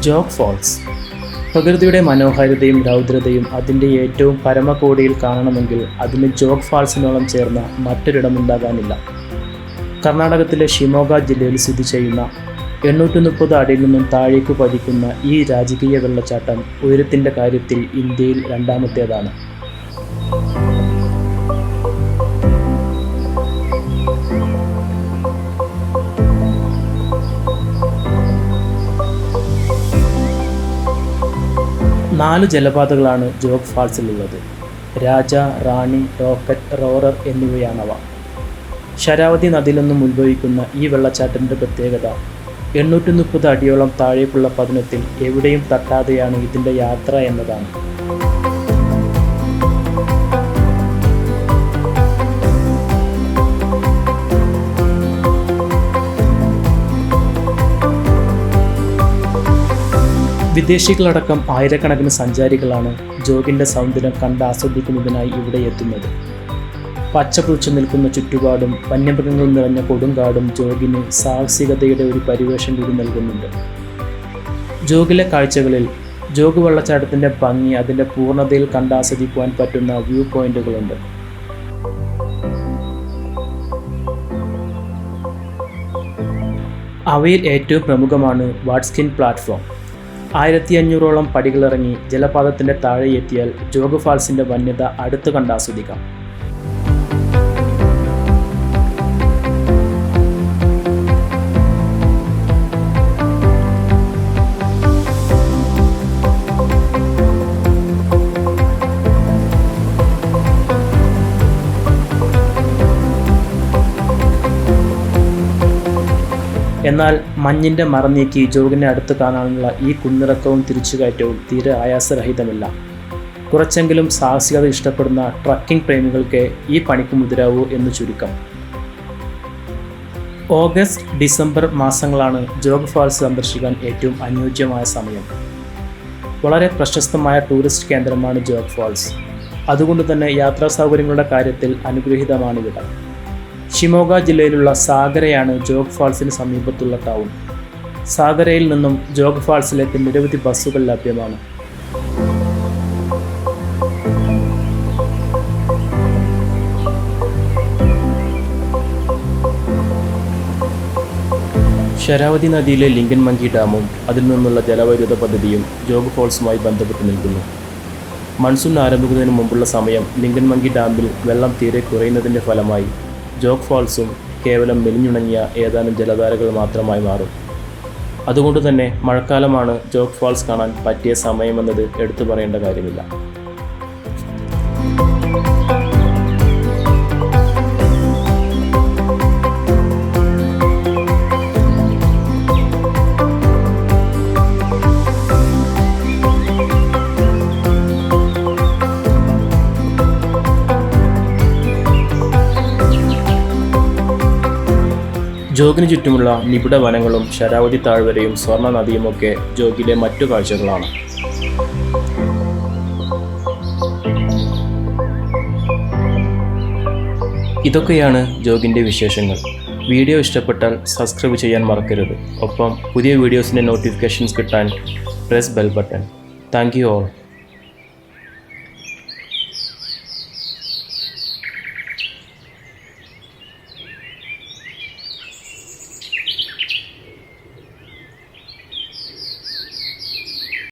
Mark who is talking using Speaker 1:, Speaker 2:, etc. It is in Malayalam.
Speaker 1: ജോഗ് ഫാൾസ്. പ്രകൃതിയുടെ മനോഹാരിതയും രൗദ്രതയും അതിൻ്റെ ഏറ്റവും പരമകോടിയിൽ കാണണമെങ്കിൽ അതിന് ജോഗ് ഫാൾസിനോളം ചേർന്ന മറ്റൊരിടമുണ്ടാകാനില്ല. കർണാടകത്തിലെ ഷിമോഗ ജില്ലയിൽ സ്ഥിതി ചെയ്യുന്ന 830 അടിയിൽ നിന്നും താഴേക്ക് പതിക്കുന്ന ഈ രാജകീയ വെള്ളച്ചാട്ടം ഉയരത്തിൻ്റെ കാര്യത്തിൽ ഇന്ത്യയിൽ രണ്ടാമത്തേതാണ്. നാല് ജലപാതകളാണ് ജോഗ് ഫാൾസിലുള്ളത്. രാജ, റാണി, റോക്കറ്റ്, റോറർ എന്നിവയാണവ. ശരാവതി നദിയിൽ നിന്നും ഉത്ഭവിക്കുന്ന ഈ വെള്ളച്ചാട്ടത്തിൻ്റെ പ്രത്യേകത 830 അടിയോളം താഴേക്കുള്ള പതനത്തിൽ എവിടെയും തട്ടാതെയാണ് ഇതിൻ്റെ യാത്ര എന്നതാണ്. വിദേശികളടക്കം ആയിരക്കണക്കിന് സഞ്ചാരികളാണ് ജോഗിൻ്റെ സൗന്ദര്യം കണ്ടാസ്വദിക്കുന്നതിനായി ഇവിടെ എത്തുന്നത്. പച്ചപ്പുളിച്ചു നിൽക്കുന്ന ചുറ്റുപാടും വന്യമൃഗങ്ങൾ നിറഞ്ഞ കൊടുങ്കാടും ജോഗിന് സാഹസികതയുടെ ഒരു പരിവേഷം കൂടി നൽകുന്നുണ്ട്. ജോഗിലെ കാഴ്ചകളിൽ ജോഗ് വെള്ളച്ചാട്ടത്തിൻ്റെ ഭംഗി അതിൻ്റെ പൂർണ്ണതയിൽ കണ്ടാസ്വദിക്കുവാൻ പറ്റുന്ന വ്യൂ പോയിന്റുകളുണ്ട്. അവയിൽ ഏറ്റവും പ്രമുഖമാണ് വാട്കിൻ പ്ലാറ്റ്ഫോം. 1500ഓളം പടികളിറങ്ങി ജലപാതത്തിൻ്റെ താഴെ എത്തിയാൽ ജോഗ് ഫാൾസിൻ്റെ വന്യത അടുത്ത് കണ്ടാസ്വദിക്കാം. എന്നാൽ മഞ്ഞിൻ്റെ മറനീക്കി ജോഗിനെ അടുത്ത് കാണാനുള്ള ഈ കുന്നിറക്കവും തിരിച്ചുകയറ്റവും തീരെ ആയാസരഹിതമല്ല. കുറച്ചെങ്കിലും സാഹസികത ഇഷ്ടപ്പെടുന്ന ട്രക്കിംഗ് പ്രേമികൾക്ക് ഈ പണിക്ക് മുതിരാവൂ എന്ന് ചുരുക്കം. ഓഗസ്റ്റ്, ഡിസംബർ മാസങ്ങളാണ് ജോഗ് ഫാൾസ് സന്ദർശിക്കാൻ ഏറ്റവും അനുയോജ്യമായ സമയം. വളരെ പ്രശസ്തമായ ടൂറിസ്റ്റ് കേന്ദ്രമാണ് ജോഗ് ഫാൾസ്. അതുകൊണ്ട് തന്നെ യാത്രാ സൗകര്യങ്ങളുടെ കാര്യത്തിൽ അനുഗ്രഹീതമാണിവിടം. ഷിമോഗ ജില്ലയിലുള്ള സാഗരയാണ് ജോഗ് ഫാൾസിന് സമീപത്തുള്ള ടൗൺ. സാഗരയിൽ നിന്നും ജോഗ് ഫാൾസിലേക്ക് നിരവധി ബസ്സുകൾ ലഭ്യമാണ്. ശരാവതി നദിയിലെ ലിംഗൻമങ്കി ഡാമും അതിൽ നിന്നുള്ള ജലവൈദ്യുത പദ്ധതിയും ജോഗ് ഫാൾസുമായി ബന്ധപ്പെട്ട് നിൽക്കുന്നു. മൺസൂൺ ആരംഭിക്കുന്നതിന് മുമ്പുള്ള സമയം ലിംഗൻമങ്കി ഡാമിൽ വെള്ളം തീരെ കുറയുന്നതിൻ്റെ ഫലമായി ജോഗ് ഫാൾസും കേവലം മെലിഞ്ഞുണങ്ങിയ ഏതാനും ജലധാരകൾ മാത്രമായി മാറും. അതുകൊണ്ട് തന്നെ മഴക്കാലമാണ് ജോഗ് ഫാൾസ് കാണാൻ പറ്റിയ സമയമെന്നത് എടുത്തു പറയേണ്ട കാര്യമില്ല. ജോഗിന് ചുറ്റുമുള്ള നിബിഡ വനങ്ങളും ശരാവതി താഴ്വരയും സ്വർണ്ണ നദിയുമൊക്കെ ജോഗിലെ മറ്റു കാഴ്ചകളാണ്. ഇതൊക്കെയാണ് ജോഗിൻ്റെ വിശേഷങ്ങൾ. വീഡിയോ ഇഷ്ടപ്പെട്ടാൽ സബ്സ്ക്രൈബ് ചെയ്യാൻ മറക്കരുത്. ഒപ്പം പുതിയ വീഡിയോസിൻ്റെ നോട്ടിഫിക്കേഷൻസ് കിട്ടാൻ press bell button. Thank you all.